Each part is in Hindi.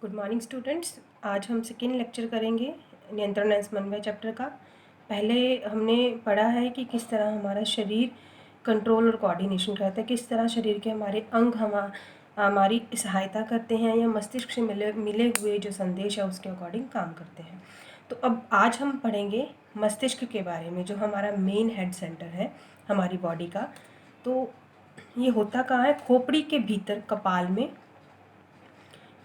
Good morning students. आज हम सेकेंड लेक्चर करेंगे नियंत्रण एंड समन्वय चैप्टर का। पहले हमने पढ़ा है कि किस तरह हमारा शरीर कंट्रोल और कोऑर्डिनेशन करता है, किस तरह शरीर के हमारे अंग हमारी सहायता करते हैं या मस्तिष्क से मिले हुए जो संदेश है उसके अकॉर्डिंग काम करते हैं। तो अब आज हम पढ़ेंगे मस्तिष्क के बारे में, जो हमारा मेन हेड सेंटर है हमारी बॉडी का। तो ये होता कहाँ है? खोपड़ी के भीतर कपाल में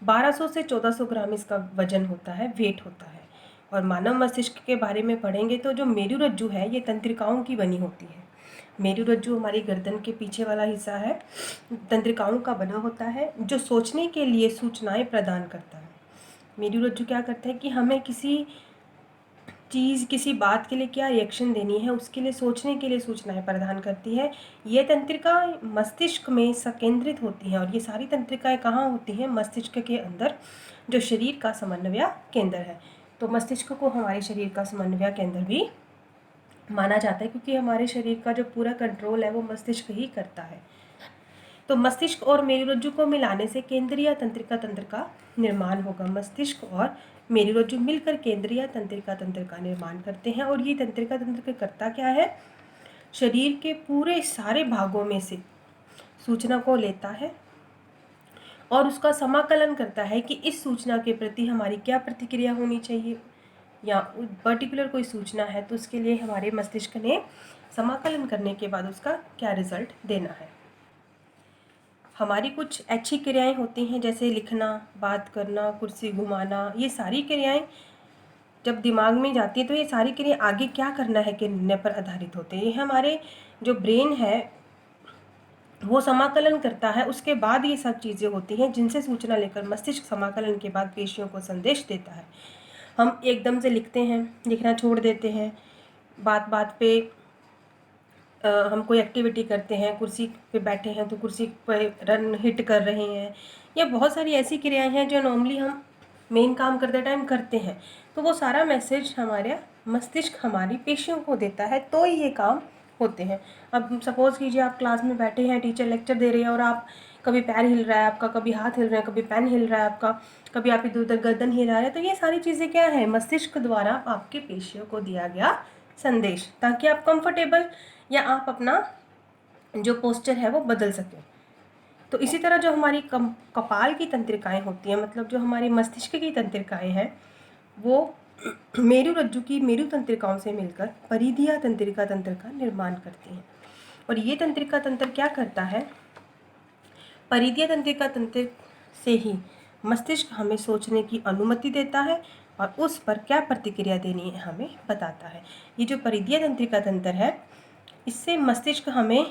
1200 से 1400 ग्राम इसका वजन होता है, वेट होता है। और मानव मस्तिष्क के बारे में पढ़ेंगे तो जो मेरुरज्जु है ये तंत्रिकाओं की बनी होती है। मेरुरज्जु हमारी गर्दन के पीछे वाला हिस्सा है, तंत्रिकाओं का बना होता है, जो सोचने के लिए सूचनाएं प्रदान करता है। मेरुरज्जु क्या करता है कि हमें किसी चीज़, किसी बात के लिए क्या रिएक्शन देनी है उसके लिए सोचने के लिए सूचनाएं प्रदान करती है। ये तंत्रिका मस्तिष्क में संकेंद्रित होती हैं और ये सारी तंत्रिकाएं कहाँ होती हैं? मस्तिष्क के अंदर, जो शरीर का समन्वय केंद्र है। तो मस्तिष्क को हमारे शरीर का समन्वय केंद्र भी माना जाता है, क्योंकि हमारे शरीर का जो पूरा कंट्रोल है वो मस्तिष्क ही करता है। तो मस्तिष्क और मेरुरज्जु को मिलाने से केंद्रीय तंत्रिका तंत्र का निर्माण होगा। मस्तिष्क और मेरुरज्जु मिलकर केंद्रीय तंत्रिका तंत्र का निर्माण करते हैं। और ये तंत्रिका तंत्र करता क्या है? शरीर के पूरे सारे भागों में से सूचना को लेता है और उसका समाकलन करता है कि इस सूचना के प्रति हमारी क्या प्रतिक्रिया होनी चाहिए, या पर्टिकुलर कोई सूचना है तो उसके लिए हमारे मस्तिष्क ने समाकलन करने के बाद उसका क्या रिजल्ट देना है। हमारी कुछ अच्छी क्रियाएं होती हैं, जैसे लिखना, बात करना, कुर्सी घुमाना। ये सारी क्रियाएं जब दिमाग में जाती है तो ये सारी क्रियाएं आगे क्या करना है के निर्णय पर आधारित होते हैं। ये हमारे जो ब्रेन है वो समाकलन करता है, उसके बाद ये सब चीज़ें होती हैं जिनसे सूचना लेकर मस्तिष्क समाकलन के बाद पेशियों को संदेश देता है। हम एकदम से लिखते हैं, लिखना छोड़ देते हैं, बात बात पे हम कोई एक्टिविटी करते हैं, कुर्सी पे बैठे हैं तो कुर्सी पे रन हिट कर रहे हैं, या बहुत सारी ऐसी क्रियाएं हैं जो नॉर्मली हम मेन काम करते टाइम करते हैं। तो वो सारा मैसेज हमारे मस्तिष्क हमारी पेशियों को देता है, तो ये काम होते हैं। अब सपोज़ कीजिए आप क्लास में बैठे हैं, टीचर लेक्चर दे रही है और आप कभी पैर हिल रहा है आपका, कभी हाथ हिल रहा है, कभी पेन हिल रहा है आपका, कभी आप इधर उधर गर्दन हिला रहे हैं। तो ये सारी चीज़ें क्या है? मस्तिष्क द्वारा आपके पेशियों को दिया गया संदेश, ताकि आप कंफर्टेबल या आप अपना जो पोस्चर है वो बदल सकें। तो इसी तरह जो हमारी कपाल की तंत्रिकाएं होती हैं, मतलब जो हमारी मस्तिष्क की तंत्रिकाएं हैं, वो मेरुरज्जु की मेरु तंत्रिकाओं से मिलकर परिधीय तंत्रिका तंत्र का निर्माण करती हैं। और ये तंत्रिका तंत्र क्या करता है? परिधीय तंत्रिका तंत्र से ही मस्तिष्क हमें सोचने की अनुमति देता है और उस पर क्या प्रतिक्रिया देनी है हमें बताता है। ये जो परिधीय तंत्रिका तंत्र है, इससे मस्तिष्क हमें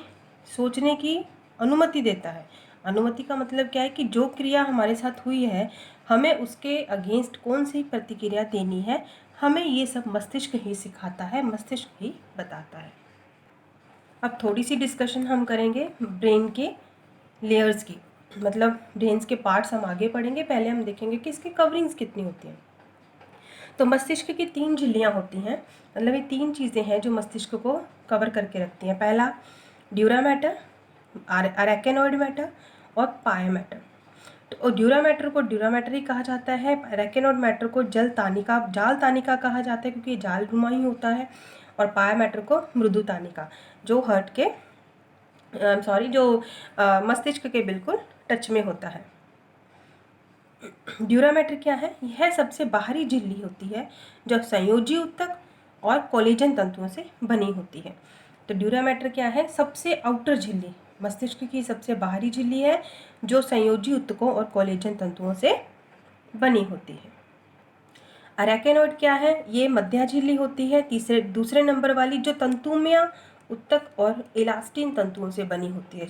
सोचने की अनुमति देता है। अनुमति का मतलब क्या है कि जो क्रिया हमारे साथ हुई है, हमें उसके अगेंस्ट कौन सी प्रतिक्रिया देनी है, हमें ये सब मस्तिष्क ही सिखाता है, मस्तिष्क ही बताता है। अब थोड़ी सी डिस्कशन हम करेंगे ब्रेन के लेयर्स की, मतलब ब्रेन्स के पार्ट्स हम आगे पढ़ेंगे। पहले हम देखेंगे कि इसकी कवरिंग्स कितनी होती हैं। तो मस्तिष्क की 3 झिल्लियाँ होती हैं, मतलब ये 3 चीज़ें हैं जो मस्तिष्क को कवर करके रखती हैं। पहला ड्यूरा मैटर, अरेकेनॉइड मैटर और पाया मैटर। तो ड्यूरा मैटर को ड्यूरा मैटर ही कहा जाता है, अरेकेनॉइड मैटर को जाल तानिका कहा जाता है, क्योंकि ये जालनुमा ही होता है, और पाया मैटर को मृदु तानिका, जो हर्ट के जो मस्तिष्क के बिल्कुल टच में होता है। ड्यूरा मैटर क्या है? यह सबसे बाहरी झिल्ली होती है जो संयोजी ऊतक और कोलेजन तंतुओं से बनी होती है। तो ड्यूरा मैटर क्या है? सबसे आउटर झिल्ली, मस्तिष्क की सबसे बाहरी झिल्ली है जो संयोजी ऊतकों और कोलेजन तंतुओं से बनी होती है। अरेकेनॉइड क्या है? ये मध्य झिल्ली होती है, दूसरे नंबर वाली, जो तंतुमय ऊतक और इलास्टिन तंतुओं से बनी होती है।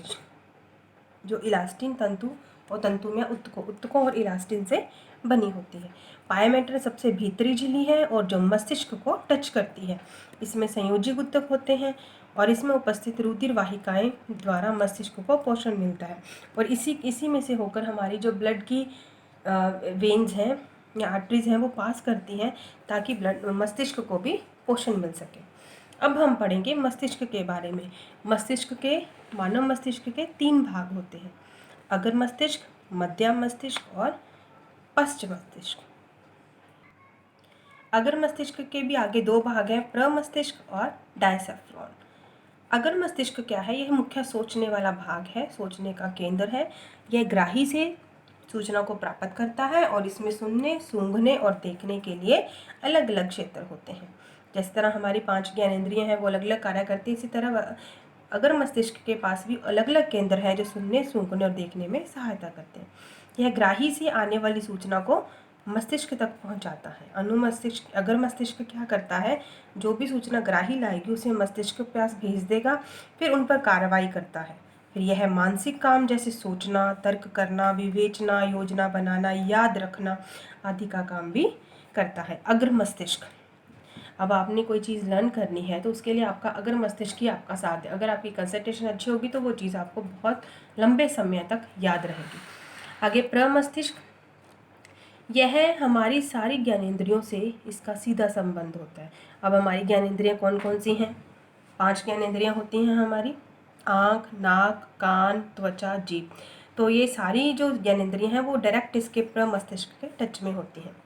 जो इलास्टिन तंतु और तंतुमय ऊतकों और इलास्टिन से बनी होती है। पाया मैटर सबसे भीतरी झिल्ली है और जो मस्तिष्क को टच करती है। इसमें संयोजी ऊतक होते हैं और इसमें उपस्थित रुधिर वाहिकाएं द्वारा मस्तिष्क को पोषण मिलता है। और इसी में से होकर हमारी जो ब्लड की वेन्स हैं या आर्टरीज हैं वो पास करती हैं, ताकि मस्तिष्क को भी पोषण मिल सके। अब हम पढ़ेंगे मस्तिष्क के बारे में। मानव मस्तिष्क के 3 भाग होते हैं: अग्र मस्तिष्क, मध्यम मस्तिष्क और पश्च मस्तिष्क। अगर मस्तिष्क के भी आगे दो भाग हैं, प्रमस्तिष्क और डायसेफ्रॉन। अगर मस्तिष्क क्या है, यह मुख्य सोचने वाला भाग है, सोचने का केंद्र है। यह ग्राही से सूचना को प्राप्त करता है और इसमें सुनने, सूंघने और देखने के लिए अलग अलग क्षेत्र होते हैं। जिस तरह हमारी 5 ज्ञानेंद्रियां हैं वो अलग अलग कार्य करती है, इसी तरह अगर मस्तिष्क के पास भी अलग अलग केंद्र हैं जो सुनने, सूंघने और देखने में सहायता करते हैं। यह ग्राही से आने वाली सूचना को मस्तिष्क तक पहुंचाता है। अनुमस्तिष्क, अगर मस्तिष्क क्या करता है, जो भी सूचना ग्राही लाएगी उसे मस्तिष्क के पास भेज देगा, फिर उन पर कार्रवाई करता है। फिर यह मानसिक काम जैसे सोचना, तर्क करना, विवेचना, योजना बनाना, याद रखना आदि का काम भी करता है अग्र मस्तिष्क। अब आपने कोई चीज़ लर्न करनी है तो उसके लिए आपका अग्र मस्तिष्क ही आपका साथ दे। अगर आपकी कंसंट्रेशन अच्छी होगी तो वो चीज़ आपको बहुत लंबे समय तक याद रहेगी। आगे प्रमस्तिष्क, यह हमारी सारी ज्ञानेंद्रियों से इसका सीधा संबंध होता है। अब हमारी ज्ञानेंद्रियां कौन कौन सी हैं? 5 ज्ञानेंद्रियां होती हैं हमारी, आँख, नाक, कान, त्वचा, जीभ। तो ये सारी जो ज्ञानेंद्रियां हैं वो डायरेक्ट इसके प्रमस्तिष्क के टच में होती हैं।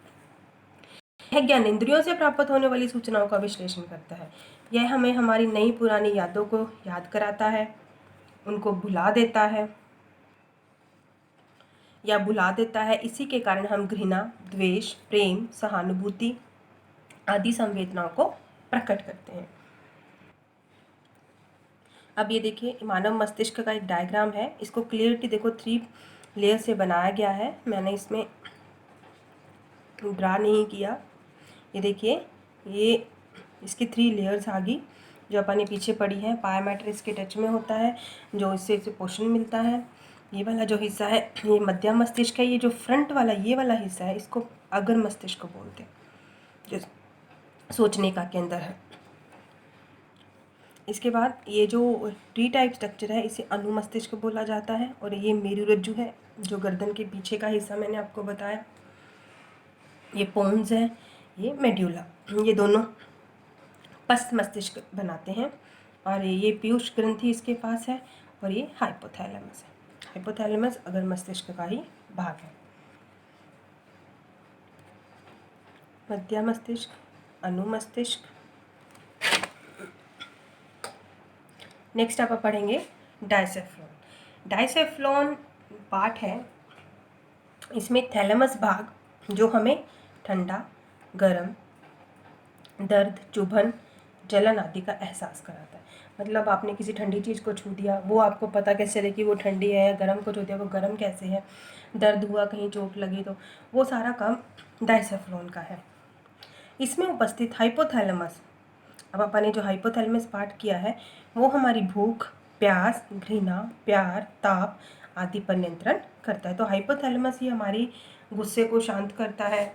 यह ज्ञानेंद्रियों से प्राप्त होने वाली सूचनाओं का विश्लेषण करता है। यह हमें हमारी नई पुरानी यादों को याद कराता है, उनको भुला देता है या भुला देता है। इसी के कारण हम घृणा, द्वेष, प्रेम, सहानुभूति आदि संवेदनाओं को प्रकट करते हैं। अब ये देखिए, मानव मस्तिष्क का एक डायग्राम है। इसको क्लियरिटी देखो 3 लेयर से बनाया गया है, मैंने इसमें ड्रा नहीं किया। ये देखिए, ये इसकी 3 लेयर्स आ गई जो अपन ने पीछे पढ़ी है। पाया मैटर इसके टच में होता है, जो इससे पोषण मिलता है। ये वाला जो हिस्सा है ये मध्य मस्तिष्क है। ये जो फ्रंट वाला ये वाला हिस्सा है इसको अग्र मस्तिष्क बोलते हैं, जो सोचने का केंद्र है। इसके बाद ये जो टी टाइप स्ट्रक्चर है इसे अनुमस्तिष्क बोला जाता है। और ये मेरुरज्जु है, जो गर्दन के पीछे का हिस्सा मैंने आपको बताया। ये पोन्स है, ये मेड्यूला, ये दोनों पश्च मस्तिष्क बनाते हैं। और ये पीयूष ग्रंथि इसके पास है और ये हाइपोथैलेमस है। हाइपोथैलेमस अगर मस्तिष्क का ही भाग है। मध्य मस्तिष्क, अनुमस्तिष्क। नेक्स्ट आप पढ़ेंगे डायसेफ्रॉन। डायसेफ्रॉन पार्ट है, इसमें थैलेमस भाग जो हमें ठंडा, गर्म, दर्द, चुभन, जलन आदि का एहसास कराता है। मतलब आपने किसी ठंडी चीज़ को छू दिया, वो आपको पता कैसे चले कि वो ठंडी है, गर्म को छू दिया वो गर्म कैसे है, दर्द हुआ, कहीं चोट लगी, तो वो सारा काम डायसेफ्रॉन का है। इसमें उपस्थित हाइपोथैलेमस, अब अपन ने जो हाइपोथैलेमस पार्ट किया है वो हमारी भूख, प्यास, घृणा, प्यार, ताप आदि पर नियंत्रण करता है। तो हाइपोथैलेमस ही हमारी गुस्से को शांत करता है,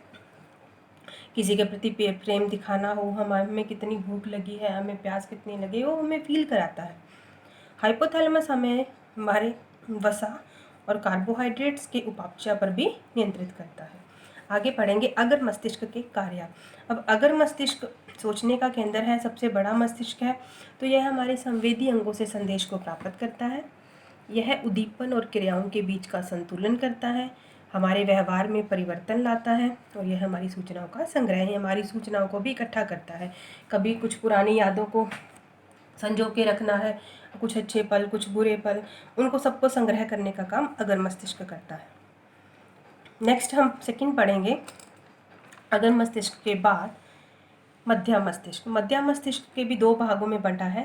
किसी के प्रति प्रेम दिखाना हो, हमें कितनी भूख लगी है, हमें प्यास कितनी लगी, वो हमें फील कराता है। हाइपोथैलेमस हमें हमारे वसा और कार्बोहाइड्रेट्स के उपापचय पर भी नियंत्रित करता है। आगे पढ़ेंगे अगर मस्तिष्क के कार्य। अब अगर मस्तिष्क सोचने का केंद्र है, सबसे बड़ा मस्तिष्क है, तो यह हमारे संवेदी अंगों से संदेश को प्राप्त करता है। यह उद्दीपन और क्रियाओं के बीच का संतुलन करता है, हमारे व्यवहार में परिवर्तन लाता है और यह हमारी सूचनाओं का संग्रह है, हमारी सूचनाओं को भी इकट्ठा करता है। कभी कुछ पुरानी यादों को संजो के रखना है, कुछ अच्छे पल, कुछ बुरे पल, उनको सबको संग्रह करने का काम अगर मस्तिष्क करता है। नेक्स्ट हम सेकंड पढ़ेंगे अगर मस्तिष्क के बाद मध्य मस्तिष्क। मध्य मस्तिष्क के भी 2 भागों में बंटा है,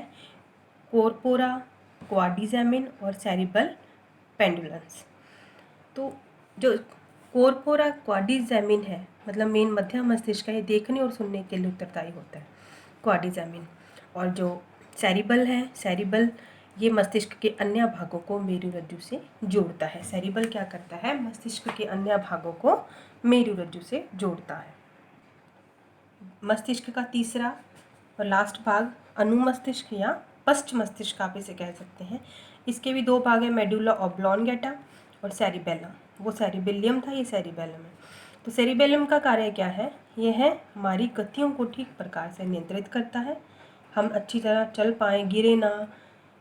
कोर्पोरा क्वाड्रिजेमिन और सेरिबल पेंडुलन्स। तो जो कोर्पोरा क्वाड्रिजेमिन है, मतलब मेन मध्य मस्तिष्क है, देखने और सुनने के लिए उत्तरदायी होता है क्वाड्रिजेमिन। और जो सेरिबल है, सेरिबल ये मस्तिष्क के अन्य भागों को मेरुरज्जु से जोड़ता है। सेरिबल क्या करता है, मस्तिष्क के अन्य भागों को मेरुरज्जु से जोड़ता है। मस्तिष्क का तीसरा और लास्ट भाग अनुमस्तिष्क या पश्च मस्तिष्क आप इसे कह सकते हैं। इसके भी 2 भाग हैं, मेडुला ऑब्लॉन्गेटा और सेरिबेलम। वो सेरिबेलियम था, ये सेरिबेलम है। तो सेरिबेलम का कार्य क्या है, यह है हमारी गतियों को ठीक प्रकार से नियंत्रित करता है, हम अच्छी तरह चल पाएँ, गिरे ना,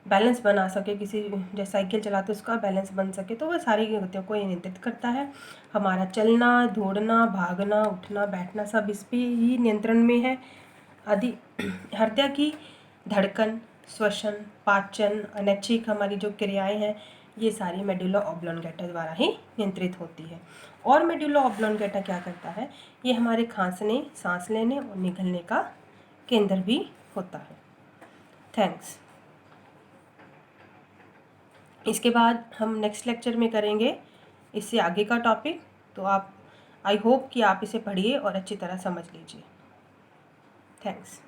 बैलेंस बना सके, किसी जैसे साइकिल चलाते उसका बैलेंस बन सके, तो वह सारी गतियों को नियंत्रित करता है। हमारा चलना, दौड़ना, भागना, उठना, बैठना सब इस पे ही नियंत्रण में है। आदि हृदय की धड़कन, श्वसन, पाचन, अनैच्छिक हमारी जो क्रियाएं हैं, ये सारी मेडुला ऑब्लोंगेटा द्वारा ही नियंत्रित होती है। और मेडुला ऑब्लोंगेटा क्या करता है, ये हमारे खांसने, सांस लेने और निगलने का केंद्र भी होता है। थैंक्स। इसके बाद हम नेक्स्ट लेक्चर में करेंगे इससे आगे का टॉपिक, तो आप आई होप कि आप इसे पढ़िए और अच्छी तरह समझ लीजिए। थैंक्स।